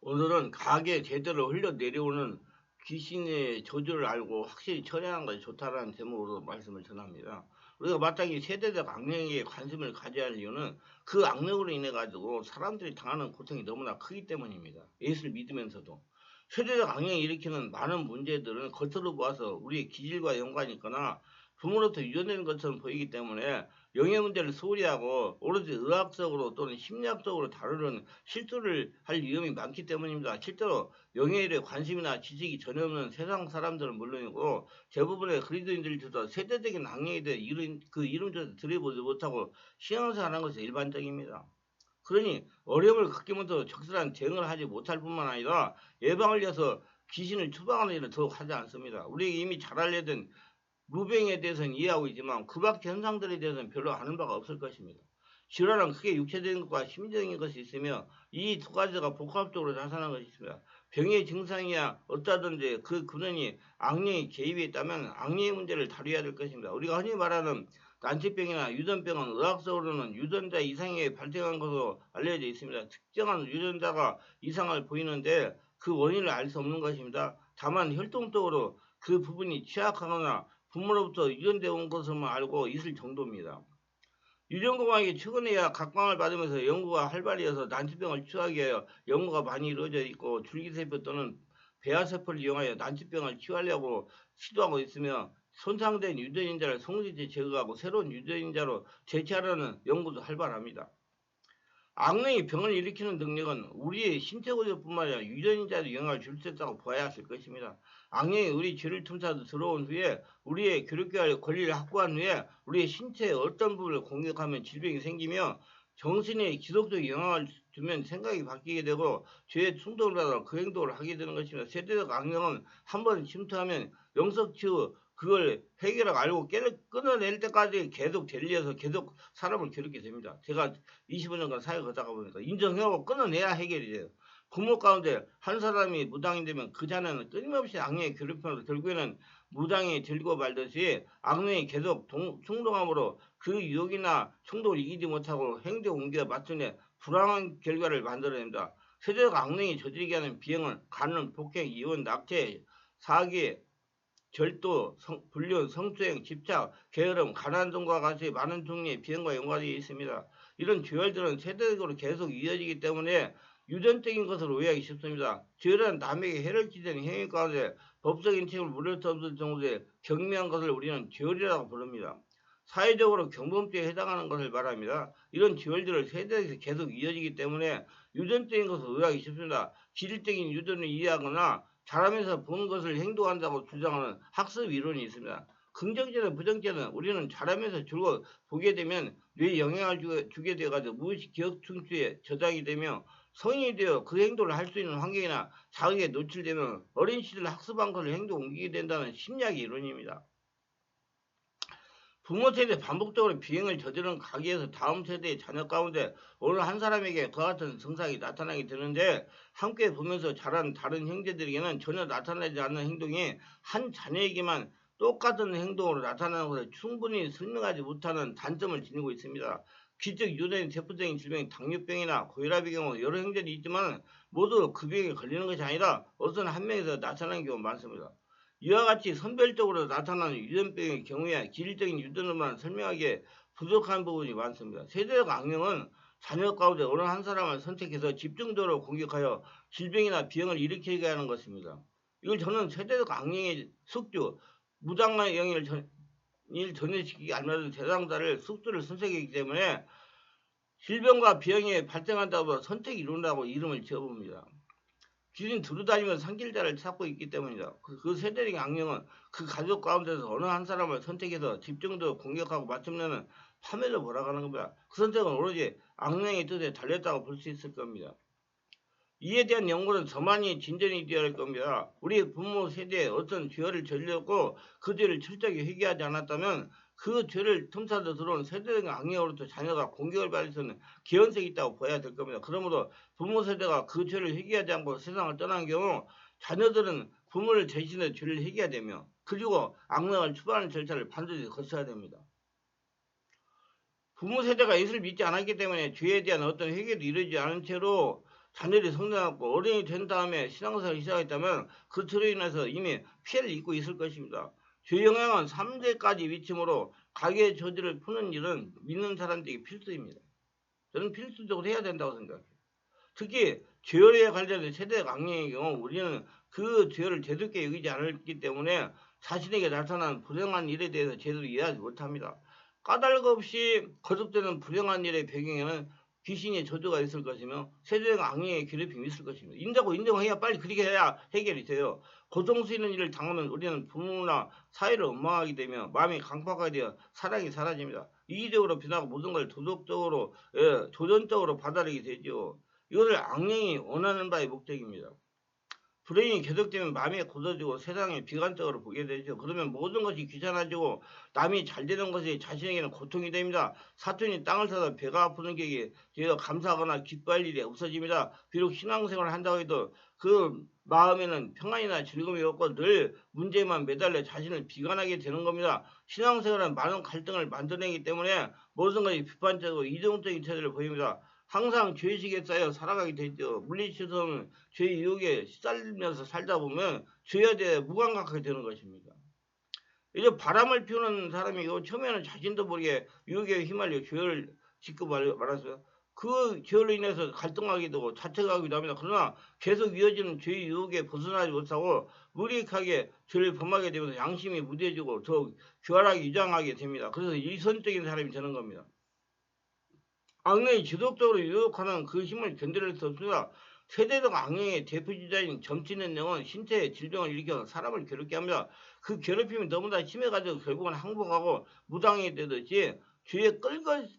오늘은 가게 제대로 흘러내려오는 귀신의 저주를 알고 확실히 처리하는 것이 좋다라는 제목으로 말씀을 전합니다. 우리가 마땅히 세대적 악령에게 관심을 가져야 할 이유는 그 악령으로 인해 가지고 사람들이 당하는 고통이 너무나 크기 때문입니다. 예수를 믿으면서도. 세대적 악령이 일으키는 많은 문제들은 겉으로 보아서 우리의 기질과 연관이 있거나 부모로부터 유전되는 것처럼 보이기 때문에 영의 문제를 소홀히 하고 오로지 의학적으로 또는 심리학적으로 다루는 실수를 할 위험이 많기 때문입니다. 실제로 영의 일에 관심이나 지식이 전혀 없는 세상 사람들은 물론이고 대부분의 그리스도인들조차 세대적인 악령에 대해 그 이름조차 들여보지 못하고 신앙생활하는 것이 일반적입니다. 그러니 어려움을 겪으면서 적절한 대응을 하지 못할 뿐만 아니라 예방을 위해서 귀신을 추방하는 일을 더욱 하지 않습니다. 우리에게 이미 잘 알려진 무병에 대해서는 이해하고 있지만 그 밖의 현상들에 대해서는 별로 아는 바가 없을 것입니다. 질환은 크게 육체적인 것과 심리적인 것이 있으며 이 두 가지가 복합적으로 나타나는 것이 있습니다. 병의 증상이야 어떠든지 그 근원이 악령의 개입이 있다면 악령의 문제를 다루어야 될 것입니다. 우리가 흔히 말하는 난치병이나 유전병은 의학적으로는 유전자 이상이 발생한 것으로 알려져 있습니다. 특정한 유전자가 이상을 보이는데 그 원인을 알 수 없는 것입니다. 다만 혈통적으로 그 부분이 취약하거나 부모로부터 유전되어 온 것으로만 알고 있을 정도입니다. 유전공학이 최근에야 각광을 받으면서 연구가 활발해져서 난치병을 치유하기 위하여 연구가 많이 이루어져 있고 줄기세포 또는 배아세포를 이용하여 난치병을 치유하려고 시도하고 있으며 손상된 유전인자를 송지제 제거하고 새로운 유전인자로 대체하려는 연구도 활발합니다. 악령이 병을 일으키는 능력은 우리의 신체 구조뿐만 아니라 유전인자에도 영향을 줄 수 있다고 봐야 할 것입니다. 악령이 우리 죄를 틈타서 들어온 후에 우리의 교육할 권리를 확보한 후에 우리의 신체의 어떤 부분을 공격하면 질병이 생기며 정신에 지속적 영향을 주면 생각이 바뀌게 되고 죄의 충동을 받아 그 행동을 하게 되는 것입니다. 세대적 악령은 한번 침투하면 영석치유 그걸 해결하고 알고 끊어낼 때까지 계속 델리해서 계속 사람을 괴롭게 됩니다. 제가 25년간 사회 걷다가 보니까 인정하고 끊어내야 해결이 돼요. 부모 가운데 한 사람이 무당이 되면 그 자녀는 끊임없이 악령의 괴롭힘으로 결국에는 무당이 들고 말듯이 악령이 계속 충동함으로 그 유혹이나 충동을 이기지 못하고 행동 옮겨 맞추는 불안한 결과를 만들어냅니다. 세대적 악령이 저지르게 하는 비행은 간음, 폭행, 이혼, 낙태, 사기, 절도, 불륜, 성추행, 집착, 게으름, 가난 등과 같이 많은 종류의 비행과 연관이 있습니다. 이런 죄열들은 세대적으로 계속 이어지기 때문에 유전적인 것을 오해하기 쉽습니다. 죄는 남에게 해를 끼치는 행위 가운데 법적인 책임을 물을 수 없을 정도의 경미한 것을 우리는 죄열이라고 부릅니다. 사회적으로 경범죄에 해당하는 것을 말합니다. 이런 죄열들을 세대에서 계속 이어지기 때문에 유전적인 것을 오해하기 쉽습니다. 기질적인 유전을 이해하거나 자라면서 본 것을 행동한다고 주장하는 학습 이론이 있습니다. 긍정적인 부정적인 우리는 자라면서 주로 보게 되면 뇌에 영향을 주게 되어가지고 무의식 기억 충추에 저장이 되며 성인이 되어 그 행동을 할 수 있는 환경이나 자극에 노출되면 어린 시절 학습한 것을 행동 옮기게 된다는 심리학 이론입니다. 부모 세대 반복적으로 비행을 저지르는 가게에서 다음 세대의 자녀 가운데 어느 한 사람에게 그와 같은 증상이 나타나게 되는데 함께 보면서 자란 다른 형제들에게는 전혀 나타나지 않는 행동이 한 자녀에게만 똑같은 행동으로 나타나는 것을 충분히 설명하지 못하는 단점을 지니고 있습니다. 기적 유전인 세포적인 질병 당뇨병이나 고혈압의 경우 여러 형제들이 있지만 모두 그 병에 걸리는 것이 아니라 어떤 한 명에서 나타나는 경우가 많습니다. 이와 같이 선별적으로 나타나는 유전병의 경우에 기질적인 유전으로만 설명하기에 부족한 부분이 많습니다. 세대적 악령은 자녀 가운데 어느 한 사람을 선택해서 집중적으로 공격하여 질병이나 비형을 일으키게 하는 것입니다. 이걸 저는 세대적 악령의 숙주, 무당의 영역을 전해시키기 알맞은 대상자를 숙주를 선택했기 때문에 질병과 비형이 발생한다고 선택이 이룬다고 이름을 지어봅니다. 귀신 두루다니면서 산길자를 찾고 있기 때문이다. 그 세대적인 악령은 그 가족 가운데서 어느 한 사람을 선택해서 집중적으로 공격하고 마침내는 파멸로 몰아가는 겁니다. 그 선택은 오로지 악령의 뜻에 달렸다고 볼 수 있을 겁니다. 이에 대한 연구는 저만이 진전이 되어야 할 겁니다. 우리 부모 세대에 어떤 죄를 저질렀고 그 죄를 철저하게 회개하지 않았다면 그 죄를 틈타서 들어온 세대적인 악령으로부터 자녀가 공격을 받을 수 있는 개연성이 있다고 봐야 될 겁니다. 그러므로 부모 세대가 그 죄를 회개하지 않고 세상을 떠난 경우 자녀들은 부모를 대신해 죄를 회개해야 되며 그리고 악령을 추방하는 절차를 반드시 거쳐야 됩니다. 부모 세대가 예수를 믿지 않았기 때문에 죄에 대한 어떤 회개도 이루어지지 않은 채로 자녀들이 성장하고 어른이 된 다음에 신앙생활을 시작했다면 그 틀로 인해서 이미 피해를 입고 있을 것입니다. 죄 영향은 3대까지 미치므로 가계의 저주를 푸는 일은 믿는 사람들에게 필수입니다. 저는 필수적으로 해야 된다고 생각해요. 특히 죄열에 관련된 세대 강령의 경우 우리는 그 죄를 제대롭게 여기지 않았기 때문에 자신에게 나타난 불행한 일에 대해서 제대로 이해하지 못합니다. 까닭 없이 거듭되는 불행한 일의 배경에는 귀신의 저주가 있을 것이며 세대적 악령의 괴롭힘이 있을 것입니다. 인정해야 빨리 그렇게 해야 해결이 돼요. 고통스 있는 일을 당하면 우리는 부모나 사회를 원망하게 되며 마음이 강팍하게 되어 사랑이 사라집니다. 이기적으로 변하고 모든 걸 도덕적으로 도전적으로 받아들이게 되죠. 이것을 악령이 원하는 바의 목적입니다. 불행이 계속되면 마음이 굳어지고 세상에 비관적으로 보게 되죠. 그러면 모든 것이 귀찮아지고 남이 잘 되는 것이 자신에게는 고통이 됩니다. 사촌이 땅을 사서 배가 아프는 격에 되어 감사하거나 기뻐할 일이 없어집니다. 비록 신앙생활을 한다고 해도 그 마음에는 평안이나 즐거움이 없고 늘 문제만 매달려 자신을 비관하게 되는 겁니다. 신앙생활은 많은 갈등을 만들어내기 때문에 모든 것이 비판적이고 이중적인 태도를 보입니다. 항상 죄의식에 쌓여 살아가게 되죠. 물리치서는 죄의 유혹에 시달리면서 살다 보면 죄에 대해 무감각하게 되는 것입니다. 이제 바람을 피우는 사람이고 처음에는 자신도 모르게 유혹에 휘말려 죄를 짓고 말았어요. 그 죄로 인해서 갈등하게 되고 자책하기도 합니다. 그러나 계속 이어지는 죄의 유혹에 벗어나지 못하고 무리하게 죄를 범하게 되면서 양심이 무뎌지고 더 교활하게 유장하게 됩니다. 그래서 이선적인 사람이 되는 겁니다. 악령이 지속적으로 유혹하는 그 힘을 견뎌낼 수 없습니다. 세대적 악령의 대표주자인 점치는 영은 신체에 질병을 일으켜 사람을 괴롭게 합니다. 그 괴롭힘이 너무나 심해가지고 결국은 항복하고 무당이 되듯이 죄에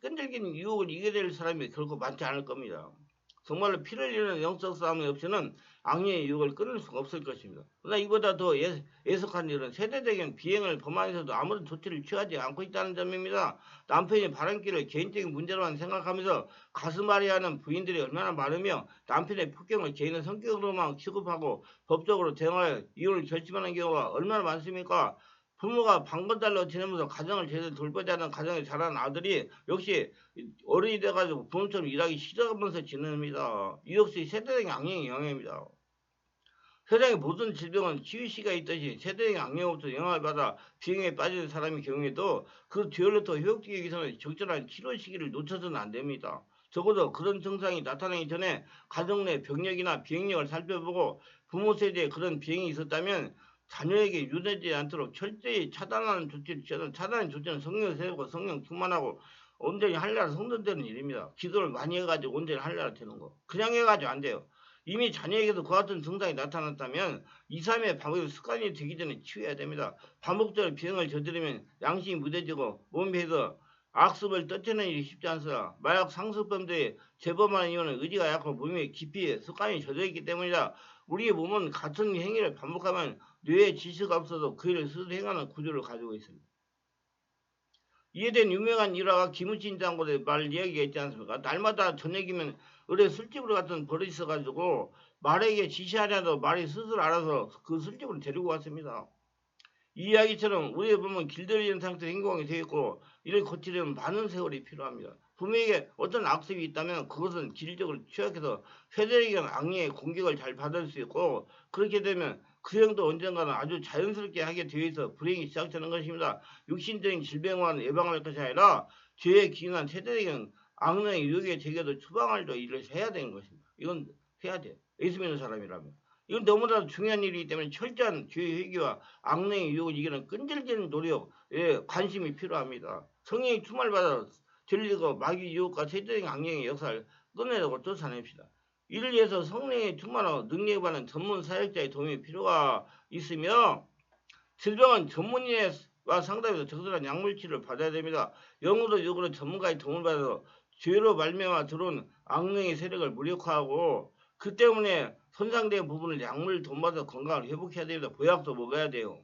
끈질긴 유혹을 이겨낼 사람이 결코 많지 않을 겁니다. 정말로 피를 흘리는 영적 싸움이 없이는 악령의 유혹을 끊을 수가 없을 것입니다. 그러나 이보다 더 애석한 일은 세대적인 비행을 범하면서도 아무런 조치를 취하지 않고 있다는 점입니다. 남편이 바람길을 개인적인 문제로만 생각하면서 가슴앓이하는 부인들이 얼마나 많으며 남편의 폭행을 개인의 성격으로만 취급하고 법적으로 대응하여 이혼을 결심하는 경우가 얼마나 많습니까? 부모가 방건달로 지내면서 가정을 제대로 돌보지 않는 가정에 자란 아들이 역시 어른이 돼가지고 부모처럼 일하기 싫어하면서 지냅니다. 이 역시 세대적인 악령의 영향입니다. 세상의 모든 질병은 치유시가 있듯이 세대적인 악령으로부터 영향을 받아 비행에 빠지는 사람의 경우에도 그 뒤로부터 회복되기 위해서는 적절한 치료 시기를 놓쳐서는 안 됩니다. 적어도 그런 증상이 나타나기 전에 가정 내 병력이나 비행력을 살펴보고 부모 세대에 그런 비행이 있었다면 자녀에게 유대되지 않도록 철저히 차단하는 조치를 취하는 차단하는 조치는 성령을 세우고 성령 충만하고 온전히 할례가 성전되는 일입니다. 기도를 많이 해가지고 온전히 할례가 되는 거. 그냥 해가지고 안 돼요. 이미 자녀에게도 그 같은 증상이 나타났다면 2, 3회 반복이 습관이 되기 전에 치유해야 됩니다. 반복적으로 비행을 저지르면 양심이 무뎌지고 몸에서 악습을 떨쳐내는 일이 쉽지 않습니다. 마약 상습범들이 재범하는 이유는 의지가 약하고 몸에 깊이 습관이 젖어있기 때문이다. 우리의 몸은 같은 행위를 반복하면 뇌에 지시가 없어도 그 일을 스스로 행하는 구조를 가지고 있습니다. 이에 대한 유명한 일화가 김우진 장군의 말 이야기가 있지 않습니까? 날마다 저녁이면 의뢰 술집으로 갔던 버릇이 있어가지고 말에게 지시하려도 말이 스스로 알아서 그 술집으로 데리고 왔습니다. 이 이야기처럼 우리의 몸은 길들이는 상태로 행동하게 되어 있고 이를 고치려면 많은 세월이 필요합니다. 부모에게 어떤 악습이 있다면 그것은 질적으로 취약해서 세대적인 악령의 공격을 잘 받을 수 있고 그렇게 되면 그 행도 언젠가는 아주 자연스럽게 하게 되어 있어 불행이 시작되는 것입니다. 육신적인 질병만 예방할 것이 아니라 죄에 기인한 세대적인 악령의 유혹에 제게도 처방할 일을 해야 되는 것입니다. 이건 해야 돼요. 예수 믿는 사람이라면. 이건 너무나 중요한 일이기 때문에 철저한 죄의 회개와 악령의 유혹을 이기는 끈질긴 노력, 관심이 필요합니다. 성령이 충만받아 진리고 마귀 유혹과 세대적인 악령의 역사를 끊어내고 쫓아냅시다. 이를 위해서 성령의 충만하고 능력을 받는 전문 사역자의 도움이 필요가 있으며 질병은 전문의와 상담해서 적절한 약물 치료를 받아야 됩니다. 영으로 육으로 전문가의 도움을 받아서 죄로 말미암아 들어온 악령의 세력을 무력화하고 그 때문에 손상된 부분을 약물 도움받아 건강을 회복해야 됩니다. 보약도 먹어야 돼요.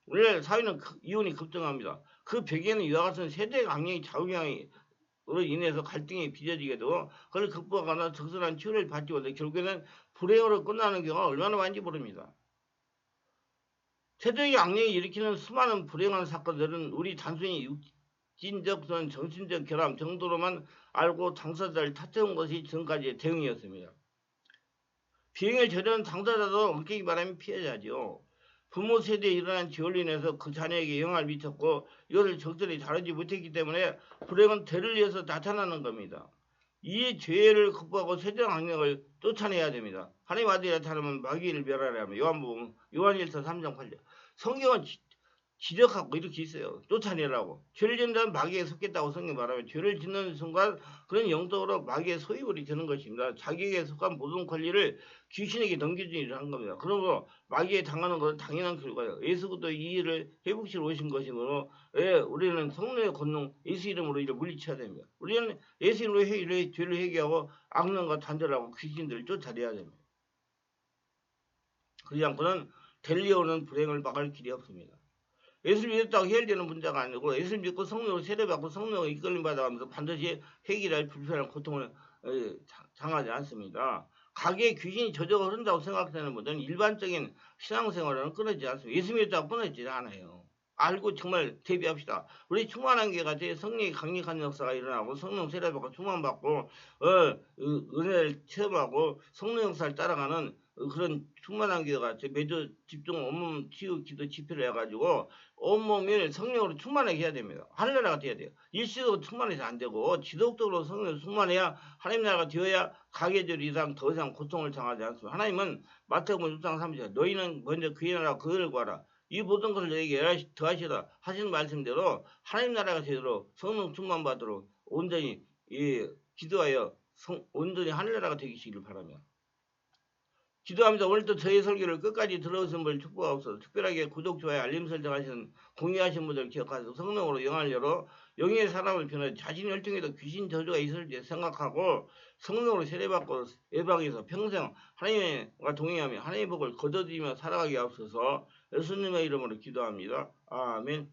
오늘 사회는 이혼이 급증합니다. 그 배경에는 이와 같은 세대 악령의 작용으로 인해서 갈등이 빚어지게 되고 그걸 극복하거나 적절한 치료를 받지 못해 결국에는 불행으로 끝나는 경우가 얼마나 많은지 모릅니다. 세대의 악령이 일으키는 수많은 불행한 사건들은 우리 단순히 육신적 또는 정신적 결함 정도로만 알고 당사자를 탓해온 것이 지금까지의 대응이었습니다. 비행에 처한 당사자도 엉키기 바라면 피해자죠. 부모 세대에 일어난 죄로 인해서 그 자녀에게 영향을 미쳤고 이것을 적절히 다루지 못했기 때문에 불행은 대를 이어서 나타나는 겁니다. 이 죄를 극복하고 세상 악령을 쫓아내야 됩니다. 하나님 아들이 나타나면 마귀를 멸하라 하며 요한일서 3장 8절. 성경은 지적하고 이렇게 있어요. 쫓아내라고. 죄를 짓는 마귀에 속겠다고 성경 말하면 죄를 짓는 순간 그런 영적으로 마귀의 소유물이 되는 것입니다. 자기에게 속한 모든 권리를 귀신에게 넘겨주기를 한 겁니다. 그러므로 마귀에 당하는 것은 당연한 결과예요. 예수도 이 일을 회복시러 오신 것이므로 우리는 성령의 권능 예수 이름으로 이를 물리쳐야 됩니다. 우리는 예수 이름으로 죄를 회개하고 악령과 단절하고 귀신들을 쫓아내야 됩니다. 그러지 않고는 들려오는 불행을 막을 길이 없습니다. 예수를 믿었다고 해결되는 문제가 아니고 예수를 믿고 성령을 세례받고 성령을 이끌림 받아가면서 반드시 해결할 불편한 고통을 당하지 않습니다. 가게에 귀신이 저저가 흐른다고 생각되는 분들은 일반적인 신앙생활은 끊어지지 않습니다. 예수 믿었다고 끊어지지 않아요. 알고 정말 대비합시다. 우리 충만한 게 같이 성령의 강력한 역사가 일어나고 성령 세례받고 충만받고 은혜를 체험하고 성령 역사를 따라가는 그런 충만한 기도가 매주 집중 온몸 치유 기도 집회를 해가지고 온몸을 성령으로 충만하게 해야 됩니다. 하늘나라가 돼야 돼요. 일시적으로 충만해서 안 되고 지속적으로 성령으로 충만해야 하나님 나라가 되어야 가계절 이상 더 이상 고통을 당하지 않습니다. 하나님은 마태복음 6장 3절 너희는 먼저 그의 나라 그를 구하라. 이 모든 것을 너에게 더하시라 하시는 말씀대로 하나님 나라가 되도록 성령 충만 받도록 온전히 기도하여 온전히 하늘나라가 되시기를 바라며 기도하면서 오늘도 저희 설교를 끝까지 들어오신 분을 축복하옵소서. 특별하게 구독, 좋아요, 알림 설정하신 공유하신 분들 기억하셔서 성령으로 영을 열어 영의 사람을 변해 자신 혈통에도 귀신 저주가 있을 때 생각하고 성령으로 세례받고 예방해서 평생 하나님과 동행하며 하나님의 복을 거둬들이며 살아가게 하옵소서. 예수님의 이름으로 기도합니다. 아멘.